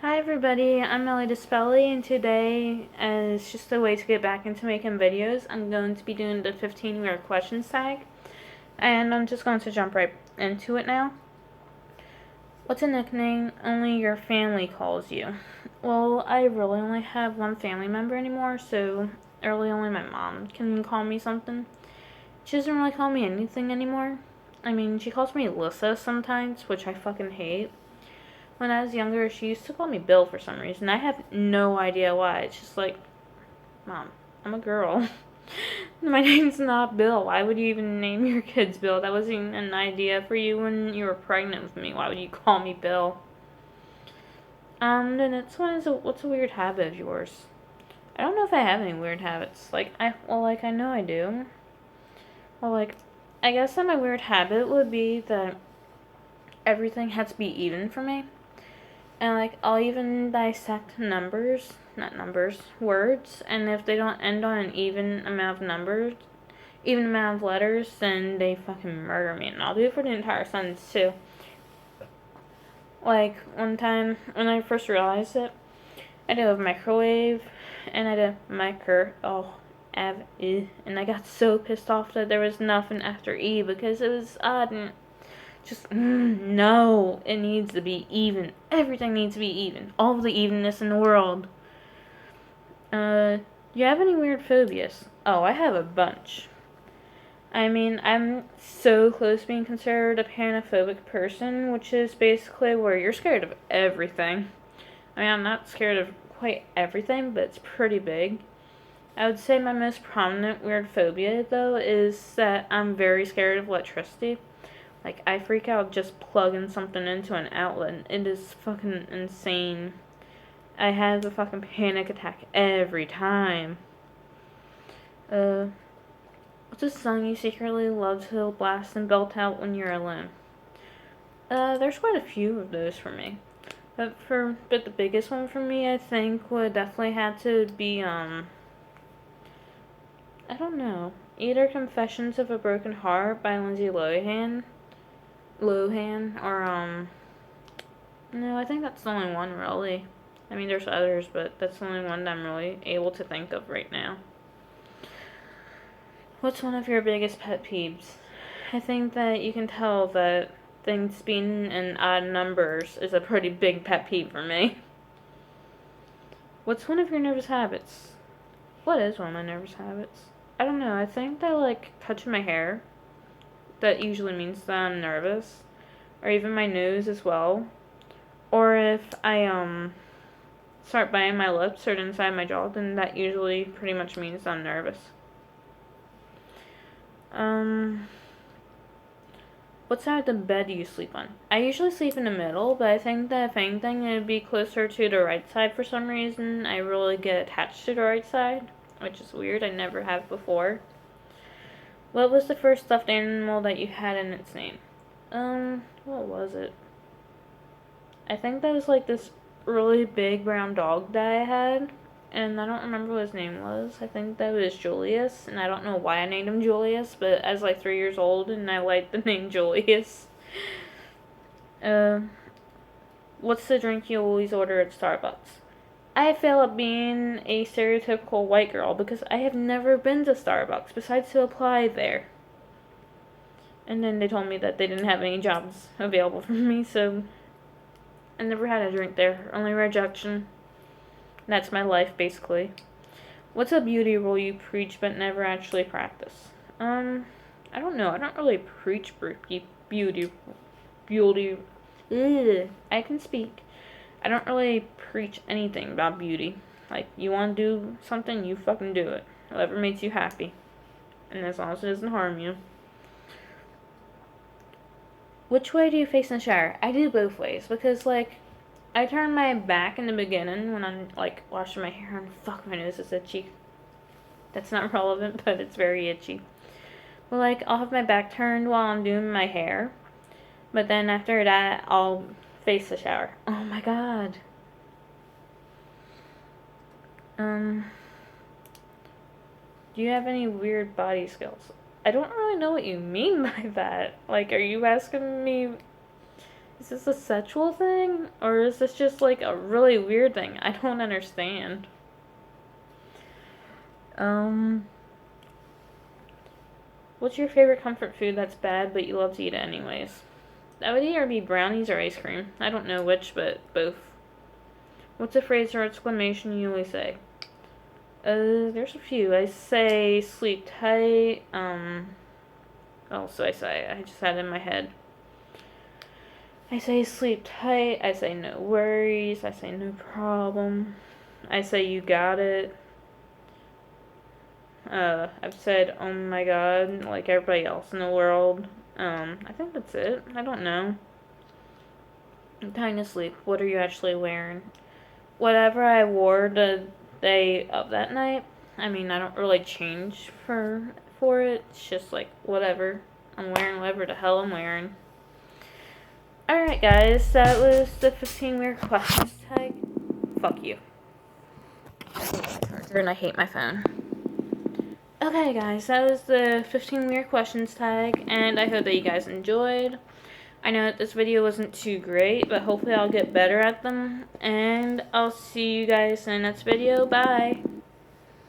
Hi everybody, I'm Melly Dispelli, and today, as just a way to get back into making videos, I'm going to be doing the 15 weird questions tag, and I'm just going to jump right into it now. What's a nickname only your family calls you? Well, I really only have one family member anymore, so really only my mom can call me something. She doesn't really call me anything anymore. I mean, she calls me Lissa sometimes, which I fucking hate. When I was younger, she used to call me Bill for some reason. I have no idea why. It's just like, Mom, I'm a girl. My name's not Bill. Why would you even name your kids Bill? That wasn't an idea for you when you were pregnant with me. Why would you call me Bill? The next one is what's a weird habit of yours? I don't know if I have any weird habits. I know I do. I guess that my weird habit would be that everything has to be even for me. And I'll even dissect words, and if they don't end on an even amount of numbers, even amount of letters, then they fucking murder me. And I'll do it for the entire sentence too. Like one time when I first realized it, I did a microwave, and I did and I got so pissed off that there was nothing after E because it was odd. No, it needs to be even. Everything needs to be even. All the evenness in the world. Do you have any weird phobias? Oh, I have a bunch. I mean, I'm so close to being considered a panophobic person, which is basically where you're scared of everything. I mean, I'm not scared of quite everything, but it's pretty big. I would say my most prominent weird phobia, though, is that I'm very scared of electricity. I freak out just plugging something into an outlet. It is fucking insane. I have a fucking panic attack every time. What's a song you secretly love to blast and belt out when you're alone? There's quite a few of those for me. But the biggest one for me, I think, would definitely have to be, I don't know. Either Confessions of a Broken Heart by Lindsay Lohan, or, no, I think that's the only one, really. I mean, there's others, but that's the only one that I'm really able to think of right now. What's one of your biggest pet peeves? I think that you can tell that things being in odd numbers is a pretty big pet peeve for me. What's one of your nervous habits? What is one of my nervous habits? I don't know. I think that, touching my hair, that usually means that I'm nervous. Or even my nose as well. Or if I, start biting my lips or inside my jaw, then that usually pretty much means I'm nervous. What side of the bed do you sleep on? I usually sleep in the middle, but I think that if anything, it would be closer to the right side for some reason. I really get attached to the right side, which is weird. I never have before. What was the first stuffed animal that you had in its name? What was it? I think that was this really big brown dog that I had, and I don't remember what his name was. I think that was Julius, and I don't know why I named him Julius, but I was 3 years old, and I liked the name Julius. What's the drink you always order at Starbucks? I fail at being a stereotypical white girl because I have never been to Starbucks besides to apply there. And then they told me that they didn't have any jobs available for me, so I never had a drink there. Only rejection. That's my life, basically. What's a beauty rule you preach but never actually practice? I don't know. I don't really preach beauty. I can speak. I don't really preach anything about beauty. You want to do something, you fucking do it. Whatever makes you happy. And as long as it doesn't harm you. Which way do you face in the shower? I do both ways because, I turn my back in the beginning when I'm, washing my hair, and fuck, my nose is itchy. That's not relevant, but it's very itchy. Well, I'll have my back turned while I'm doing my hair, but then after that, I'll face the shower. Oh my god. Do you have any weird body skills? I don't really know what you mean by that. Are you asking me Is this a sexual thing? Or is this just like a really weird thing? I don't understand. What's your favorite comfort food that's bad but you love to eat it anyways? That would either be brownies or ice cream. I don't know which, but both. What's a phrase or exclamation you always say? There's a few. I say sleep tight. So I just had it in my head. I say sleep tight. I say no worries. I say no problem. I say you got it. I've said oh my god like everybody else in the world. I think that's it. I don't know. Time to sleep. What are you actually wearing? Whatever I wore the day of that night. I mean, I don't really change for it. It's just like whatever. I'm wearing whatever the hell I'm wearing. Alright guys, that was the 15 weird questions tag. Fuck you. I hate my charger and I hate my phone. Okay guys, that was the 15 weird questions tag, and I hope that you guys enjoyed. I know that this video wasn't too great, but hopefully I'll get better at them, and I'll see you guys in the next video. Bye!